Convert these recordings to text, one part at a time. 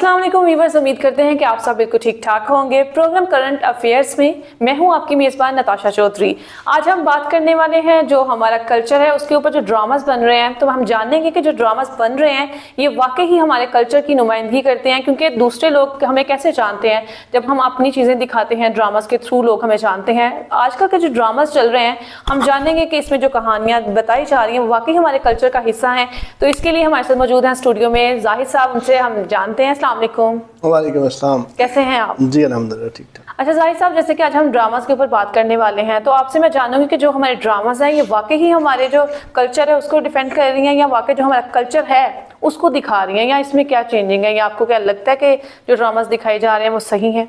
अस्सलाम वालेकुम वीवर्स, उम्मीद करते हैं कि आप सब बिल्कुल ठीक ठाक होंगे। प्रोग्राम करंट अफेयर्स में मैं हूं आपकी मेज़बान नताशा चौधरी। आज हम बात करने वाले हैं जो हमारा कल्चर है उसके ऊपर जो ड्रामास बन रहे हैं। तो हम जानेंगे कि जो ड्रामास बन रहे हैं ये वाकई ही हमारे कल्चर की नुमाइंदगी करते हैं, क्योंकि दूसरे लोग हमें कैसे जानते हैं जब हम अपनी चीज़ें दिखाते हैं। ड्रामास के थ्रू लोग हमें जानते हैं। आजकल के जो ड्रामास चल रहे हैं हम जानेंगे कि इसमें जो कहानियाँ बताई जा रही हैं वाकई हमारे कल्चर का हिस्सा हैं। तो इसके लिए हमारे साथ मौजूद हैं स्टूडियो में जाहिद साहब, उनसे हम जानते हैं। अस्सलाम वालेकुम। वालेकुम अस्सलाम। कैसे हैं आप? जी अल्हम्दुलिल्लाह ठीक ठाक। अच्छा जाहिद साहब, जैसे कि आज हम ड्रामास के ऊपर बात करने वाले हैं, तो आपसे मैं जानूंगी कि जो हमारे ड्रामास हैं ये वाकई ही हमारे जो कल्चर है उसको डिफेंड कर रही हैं या वाकई जो हमारा कल्चर है उसको दिखा रही हैं, या इसमें क्या चेंजिंग है, या आपको क्या लगता है कि जो ड्रामास दिखाए जा रहे हैं वो सही हैं?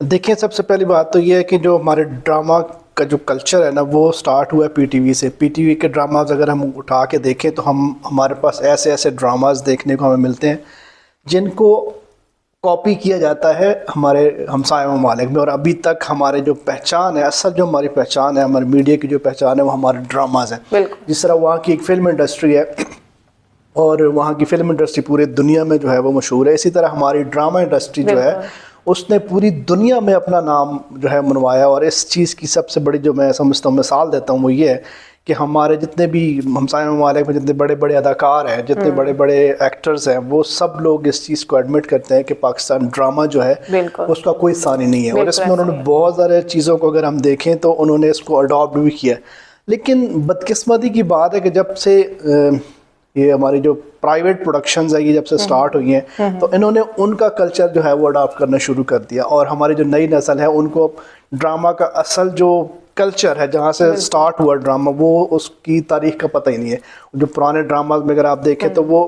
देखिए, सबसे पहली बात तो ये है कि जो हमारे ड्रामा का जो कल्चर है ना वो स्टार्ट हुआ है पीटीवी से। पीटीवी के ड्रामाज अगर हम उठा के देखें तो हमारे पास ऐसे ऐसे ड्रामाज देखने को हमें मिलते हैं जिनको कॉपी किया जाता है हमारे हमसाया ममालिक में। और अभी तक हमारे जो पहचान है, असल जो हमारी पहचान है, हमारे मीडिया की जो पहचान है वो हमारे ड्रामाज हैं। जिस तरह वहाँ की एक फ़िल्म इंडस्ट्री है और वहाँ की फ़िल्म इंडस्ट्री पूरी दुनिया में जो है वो मशहूर है, इसी तरह हमारी ड्रामा इंडस्ट्री जो है उसने पूरी दुनिया में अपना नाम जो है मनवाया। और इस चीज़ की सबसे बड़ी जो मैं समझता हूँ, मिसाल देता हूँ, वो ये है कि हमारे जितने भी हमसाया ममालिक में जितने बड़े बड़े अदाकार हैं, जितने बड़े बड़े एक्टर्स हैं, वो सब लोग इस चीज़ को एडमिट करते हैं कि पाकिस्तान ड्रामा जो है उसका कोई सानी नहीं है। और इसमें उन्होंने बहुत सारे चीज़ों को अगर हम देखें तो उन्होंने इसको अडॉप्ट भी किया। लेकिन बदकिस्मती की बात है कि जब से ये हमारी जो प्राइवेट प्रोडक्शंस है ये जब से स्टार्ट हुई हैं तो इन्होंने उनका कल्चर जो है वो अडॉप्ट करना शुरू कर दिया। और हमारी जो नई नस्ल है उनको ड्रामा का असल जो कल्चर है, जहाँ से स्टार्ट हुआ ड्रामा, वो उसकी तारीख का पता ही नहीं है। जो पुराने ड्रामा में अगर आप देखें तो वो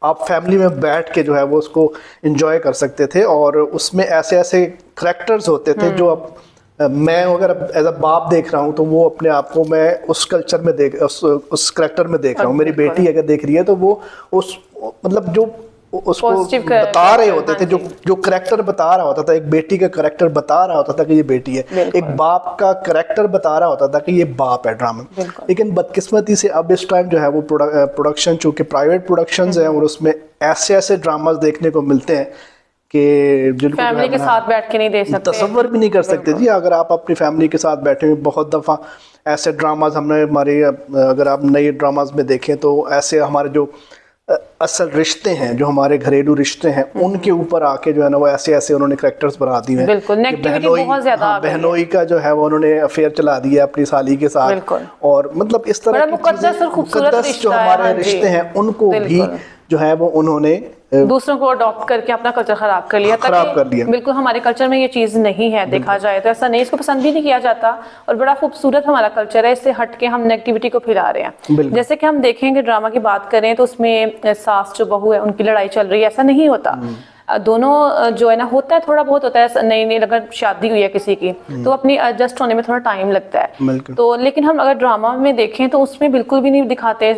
आप फैमिली में बैठ के जो है वो उसको एंजॉय कर सकते थे। और उसमें ऐसे ऐसे करैक्टर्स होते थे जो अब मैं अगर एज अ बाप देख रहा हूँ तो वो अपने आप को मैं उस कल्चर में उस करैक्टर में देख रहा हूँ। मेरी बेटी अगर देख रही है तो वो उस मतलब जो उसको बता रहे होते थे, जो करैक्टर बता रहा होता था, एक बेटी का करैक्टर बता रहा होता था कि ये बेटी है, एक बाप का करैक्टर बता रहा होता था कि ये बाप है ड्रामा। लेकिन बदकिस्मती से अब इस टाइम जो है वो प्रोडक्शन चूँकि प्राइवेट प्रोडक्शंस हैं और उसमें ऐसे ऐसे ड्रामास देखने को मिलते हैं कि जिनको फैमिली के साथ बैठ के नहीं देख सकते, तसव्वुर भी नहीं कर सकते। जी, अगर आप अपनी फैमिली के साथ बैठे हुए, बहुत दफ़ा ऐसे ड्रामाज हमने हमारे, अगर आप नए ड्रामाज में देखें तो ऐसे हमारे जो असल रिश्ते हैं, जो हमारे घरेलू रिश्ते हैं, उनके ऊपर आके जो है ना वो ऐसे ऐसे उन्होंने करैक्टर्स बना दिए हैं। बहनोई का जो है वो उन्होंने अफेयर चला दिया अपनी साली के साथ। और मतलब इस तरह मुकद्दस जो हमारे रिश्ते हैं उनको भी जो है वो उन्होंने दूसरों को अडॉप्ट करके अपना कल्चर खराब कर लिया। बिल्कुल हमारे कल्चर में ये चीज़ नहीं है। देखा जाए तो ऐसा नहीं, इसको पसंद भी नहीं किया जाता। और बड़ा खूबसूरत हमारा कल्चर है, इससे हट के हम नेगेटिविटी को फैला रहे हैं। जैसे कि हम देखेंगे ड्रामा की बात करें तो उसमें सास जो बहू है उनकी लड़ाई चल रही है, ऐसा नहीं होता। दोनों जो है ना होता है, थोड़ा बहुत होता है। नई अगर शादी हुई है किसी की तो अपनी एडजस्ट होने में थोड़ा टाइम लगता है। तो लेकिन हम अगर ड्रामा में देखें तो उसमें बिल्कुल भी नहीं दिखाते।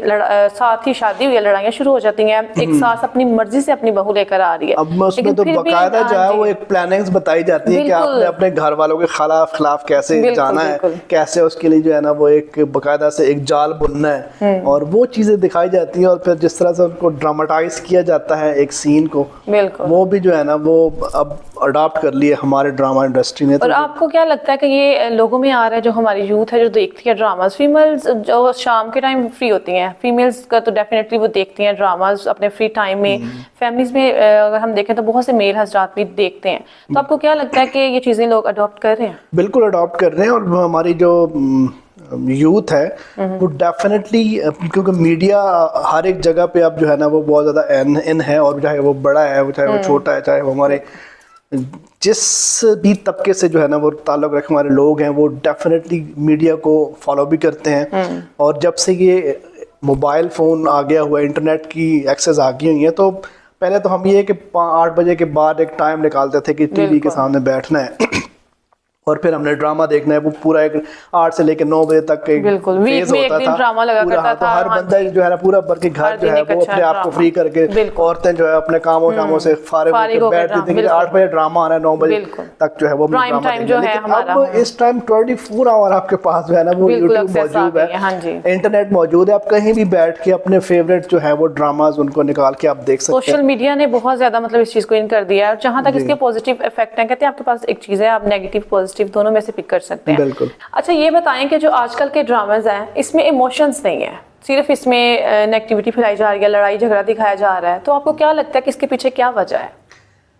साथ ही शादी हुई है, लड़ाइयाँ शुरू हो जाती हैं। एक सास अपनी मर्जी से अपनी बहू लेकर आ रही है। अब उसमें तो बाकायदा जो है वो एक प्लानिंग्स बताई जाती है कि आपने अपने घर वालों के खिलाफ कैसे जाना है, कैसे उसके लिए जो है ना वो एक बाकायदा से एक जाल बुनना है। और वो चीजें दिखाई जाती हैं और फिर जिस तरह से उनको ड्रामेटाइज किया जाता है एक सीन को, वो भी जो है ना वो अब अडॉप्ट कर लिए हमारे ड्रामा इंडस्ट्री ने। और आपको क्या लगता है कि ये लोगों में आ रहा है, जो हमारी यूथ है जो देखती है ड्रामास? फीमेल्स जो शाम के टाइम फ्री होती हैं, फीमेल्स का तो डेफिनेटली वो देखती हैं ड्रामास अपने फ्री टाइम में। फैमिलीज में अगर हम देखें तो बहुत से मेल हजरात भी देखते हैं। तो आपको क्या लगता है कि ये चीज़ें लोग अडॉप्ट कर रहे हैं? बिल्कुल अडॉप्ट कर रहे हैं। और हमारी जो यूथ है वो डेफिनेटली, क्योंकि मीडिया हर एक जगह पे अब जो है ना वो बहुत ज़्यादा इन है। और चाहे वो बड़ा है, चाहे वो छोटा है, चाहे वो हमारे जिस भी तबके से जो है ना वो ताल्लुक़ रखने वाले लोग हैं, वो डेफिनेटली मीडिया को फॉलो भी करते हैं। और जब से ये मोबाइल फ़ोन आ गया हुआ, इंटरनेट की एक्सेस आ गई हुई है, तो पहले तो हम ये कि 8 बजे के बाद एक टाइम निकालते थे कि टीवी के सामने बैठना है और फिर हमने ड्रामा देखना है, वो पूरा एक 8 से लेकर 9 बजे तक एक बिल्कुल वीक में एक दिन ड्रामा लगा करता था। हर बंदा जो है ना पूरा भर के घर जो है वो अपने आप को फ्री करके, औरतें जो है अपने कामों शामों से फारिग होकर बैठती थी कि 8 बजे ड्रामा आना है, 9 बजे तक जो है वो प्राइम टाइम जो है हमारा। अब इस टाइम 24 आवर आपके पास जो है ना वो यूट्यूब मौजूद है, इंटरनेट मौजूद है, आप कहीं भी बैठ के अपने फेवरेट जो है वो ड्रामाज उनको निकाल के आप देख सकते हैं। सोशल मीडिया ने बहुत ज्यादा मतलब इस चीज को इन कर दिया है। जहां तक इसके पॉजिटिव इफेक्ट हैं, कहते हैं आपके पास एक चीज है, आप नेगेटिव पॉजिटिव दोनों में से पिक कर सकते हैं। बिल्कुल। अच्छा ये बताएं कि जो आजकल के ड्रामाज हैं इसमें इमोशंस नहीं है, सिर्फ इसमें नेगेटिविटी फैलाई जा रही है, लड़ाई झगड़ा दिखाया जा रहा है, तो आपको क्या लगता है कि इसके पीछे क्या वजह है?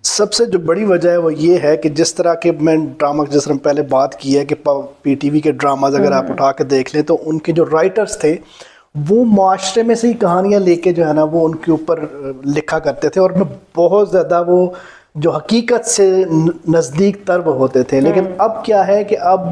सबसे जो बड़ी वजह है वो ये है कि जिस तरह के मैं ड्रामा, जिस तरह पहले बात की है कि पीटीवी के ड्रामाज अगर आप उठा के देख लें तो उनके जो राइटर्स थे वो माशरे में से ही कहानियाँ लेके जो है ना वो उनके ऊपर लिखा करते थे, और बहुत ज़्यादा वो जो हकीकत से नज़दीक तर वो होते थे। लेकिन अब क्या है कि अब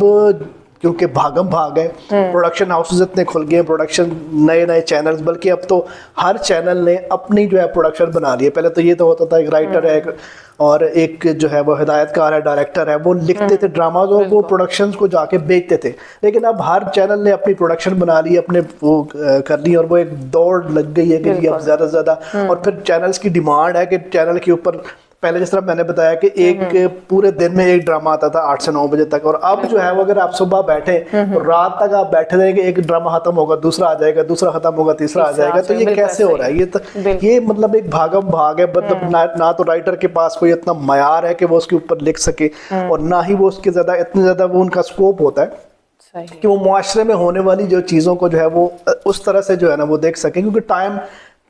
क्योंकि भागम भाग है, प्रोडक्शन हाउसेस इतने खुल गए, प्रोडक्शन नए नए चैनल्स, बल्कि अब तो हर चैनल ने अपनी जो है प्रोडक्शन बना ली है। पहले तो ये तो होता था एक राइटर है और एक जो है वो हिदायतकार है, डायरेक्टर है, वो लिखते थे ड्रामाज और वो प्रोडक्शंस को जाके बेचते थे। लेकिन अब हर चैनल ने अपनी प्रोडक्शन बना ली, अपने वो कर ली, और वो एक दौड़ लग गई है कि अब ज़्यादा से ज़्यादा, और फिर चैनल्स की डिमांड है कि चैनल के ऊपर पहले जिस तरह मैंने बताया कि एक पूरे दिन में एक ड्रामा आता था 8 से 9 बजे तक, और अब जो है वो अगर आप सुबह बैठे तो रात तक आप बैठे रहेंगे, एक ड्रामा खत्म होगा दूसरा आ जाएगा, दूसरा खत्म होगा तीसरा आ जाएगा। तो ये कैसे हो रहा है? ये मतलब एक भागम भाग है। मतलब ना तो राइटर के पास कोई इतना मयार है कि वो उसके ऊपर लिख सके, और ना ही वो उसके ज्यादा इतने ज्यादा वो उनका स्कोप होता है कि वो मुआशरे में होने वाली जो चीज़ों को जो है वो उस तरह से जो है ना वो देख सकें। क्योंकि टाइम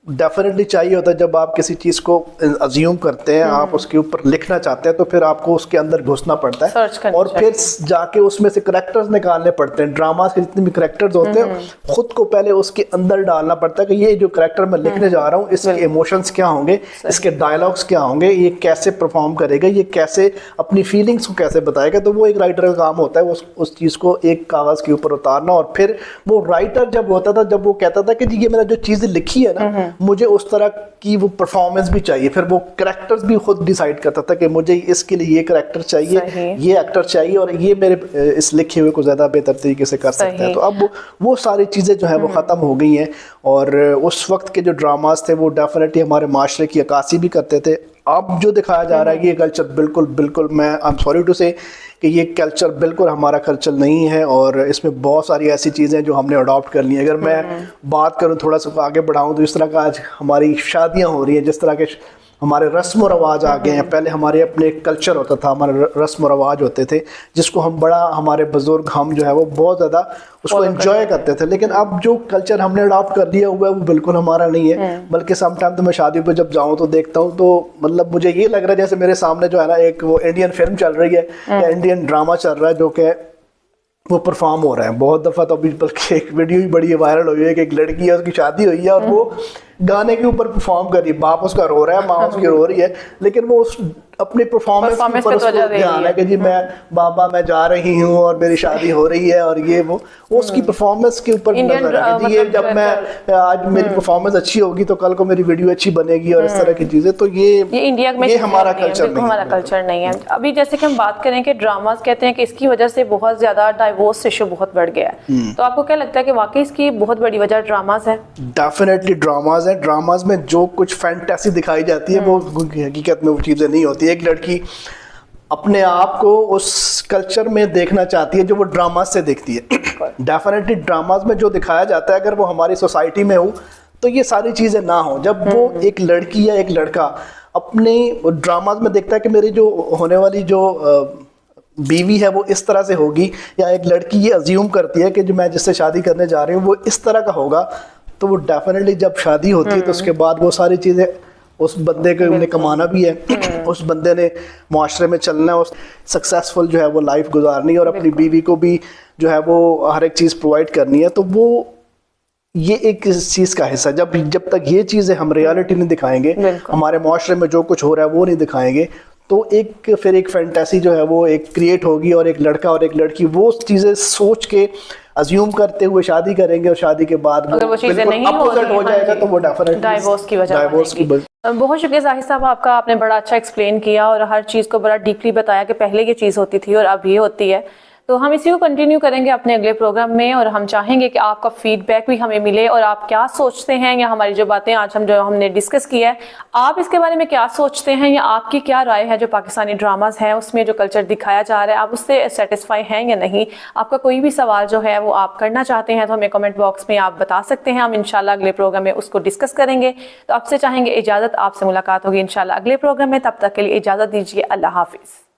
डेफिनेटली चाहिए होता है जब आप किसी चीज़ को अज्यूम करते हैं, आप उसके ऊपर लिखना चाहते हैं, तो फिर आपको उसके अंदर घुसना पड़ता है और फिर जाके उसमें से करैक्टर्स निकालने पड़ते हैं। ड्रामा के जितने भी करैक्टर्स होते हैं खुद को पहले उसके अंदर डालना पड़ता है कि ये जो करैक्टर मैं लिखने जा रहा हूँ इसके इमोशंस क्या होंगे, इसके डायलॉग्स क्या होंगे, ये कैसे परफॉर्म करेगा, ये कैसे अपनी फीलिंग्स को कैसे बताएगा। तो वो एक राइटर का काम होता है उस चीज़ को एक कागज़ के ऊपर उतारना। और फिर वो राइटर जब होता था, जब वो कहता था कि जी ये मैंने जो चीज़ें लिखी है ना, मुझे उस तरह की वो परफॉर्मेंस भी चाहिए, फिर वो करैक्टर्स भी खुद डिसाइड करता था कि मुझे इसके लिए ये करैक्टर चाहिए, ये एक्टर चाहिए, और ये मेरे इस लिखे हुए को ज़्यादा बेहतर तरीके से कर सकते हैं। तो अब वो सारी चीज़ें जो है वो ख़त्म हो गई हैं, और उस वक्त के जो ड्रामास थे वो डेफिनेटली हमारे माशरे की अक्कासी भी करते थे। अब जो दिखाया जा रहा है ये कल्चर बिल्कुल मैं आई एम सॉरी टू से कि ये कल्चर बिल्कुल हमारा कल्चर नहीं है, और इसमें बहुत सारी ऐसी चीज़ें जो हमने अडॉप्ट कर ली हैं। अगर मैं बात करूं थोड़ा सा आगे बढ़ाऊं तो इस तरह का आज हमारी शादियां हो रही हैं, जिस तरह के हमारे रस्म और रवाज आ गए हैं। पहले हमारे अपने कल्चर होता था, हमारे रस्म और रवाज होते थे जिसको हम बड़ा, हमारे बुजुर्ग हम जो है वो बहुत ज़्यादा उसको एंजॉय करते थे। लेकिन अब जो कल्चर हमने अडॉप्ट कर लिया हुआ है वो बिल्कुल हमारा नहीं है। बल्कि समटाइम तो मैं शादी पे जब जाऊँ तो देखता हूँ तो मतलब मुझे ये लग रहा है जैसे मेरे सामने जो है ना एक वो इंडियन फिल्म चल रही है या इंडियन ड्रामा चल रहा है जो कि वो परफॉर्म हो रहा है। बहुत दफ़ा तो अभी बल्कि एक वीडियो भी बड़ी वायरल हुई है कि एक लड़की है, उसकी शादी हुई है और वो गाने के ऊपर परफॉर्म कर रही है, बाप उसका रो रहा है, माँ उसकी रो रही है, लेकिन वो उस अपनी परफॉर्मेंस के ऊपर उसको ध्यान है कि जी मैं बाबा मैं जा रही हूँ और मेरी शादी हो रही है, और ये वो उसकी परफॉर्मेंस के ऊपर नजर है कि ये जब मैं आज मेरी परफॉर्मेंस अच्छी होगी तो कल को मेरी वीडियो अच्छी बनेगी और इस तरह की चीजें। तो ये इंडिया में हमारा कल्चर नहीं, हमारा कल्चर नहीं है। अभी जैसे कि हम बात करें कि ड्रामास कहते हैं कि इसकी वजह से बहुत ज्यादा डाइवोर्स इशू बहुत बढ़ गया है, तो आपको क्या लगता है कि वाकई इसकी बहुत बड़ी वजह ड्रामास है? डेफिनेटली ड्रामास है। ड्रामास में जो कुछ फैंटेसी दिखाई जाती है वो हकीकत में वो चीजें नहीं होती। एक लड़की अपने आप को उस कल्चर में देखना चाहती है जो वो ड्रामा से देखती है। डेफिनेटली ड्रामाज में जो दिखाया जाता है अगर वो हमारी सोसाइटी में हो तो ये सारी चीज़ें ना हो। जब वो एक लड़की या एक लड़का अपने ड्रामाज में देखता है कि मेरी जो होने वाली जो बीवी है वो इस तरह से होगी, या एक लड़की ये अज्यूम करती है कि जो मैं जिससे शादी करने जा रही हूँ वो इस तरह का होगा, तो वो डेफिनेटली जब शादी होती है तो उसके बाद वो सारी चीज़ें उस बंदे को ने कमाना भी है, उस बंदे ने मुआशरे में चलना है, उस सक्सेसफुल जो है वो लाइफ गुजारनी है और अपनी बीवी को भी जो है वो हर एक चीज़ प्रोवाइड करनी है। तो वो ये एक इस चीज़ का हिस्सा, जब तक ये चीज़ें हम रियलिटी नहीं दिखाएंगे, हमारे मुआशरे में जो कुछ हो रहा है वो नहीं दिखाएंगे, तो फिर एक फैंटेसी जो है वो एक क्रिएट होगी और एक लड़का और एक लड़की वो चीज़ें सोच के अज्यूम करते हुए शादी करेंगे और शादी के बाद अगर वो चीज़ें नहीं हो जाएगा तो वो डेफिनेटली डाइवोर्स की वजह बहुत शुक्रिया जाहिद साहब आपका, आपने बड़ा अच्छा एक्सप्लेन किया और हर चीज़ को बड़ा डीपली बताया कि पहले ये चीज़ होती थी और अब ये होती है। तो हम इसी को कंटिन्यू करेंगे अपने अगले प्रोग्राम में, और हम चाहेंगे कि आपका फीडबैक भी हमें मिले और आप क्या सोचते हैं, या हमारी जो बातें आज हमने डिस्कस किया है, आप इसके बारे में क्या सोचते हैं, या आपकी क्या राय है जो पाकिस्तानी ड्रामाज हैं उसमें जो कल्चर दिखाया जा रहा है, आप उससे सेटिस्फाई हैं या नहीं। आपका कोई भी सवाल जो है वो आप करना चाहते हैं तो हमें कमेंट बॉक्स में आप बता सकते हैं, हम इंशाल्लाह अगले प्रोग्राम में उसको डिस्कस करेंगे। तो आपसे चाहेंगे इजाज़त, आपसे मुलाकात होगी इंशाल्लाह अगले प्रोग्राम में, तब तक के लिए इजाज़त दीजिए, अल्लाह हाफिज़।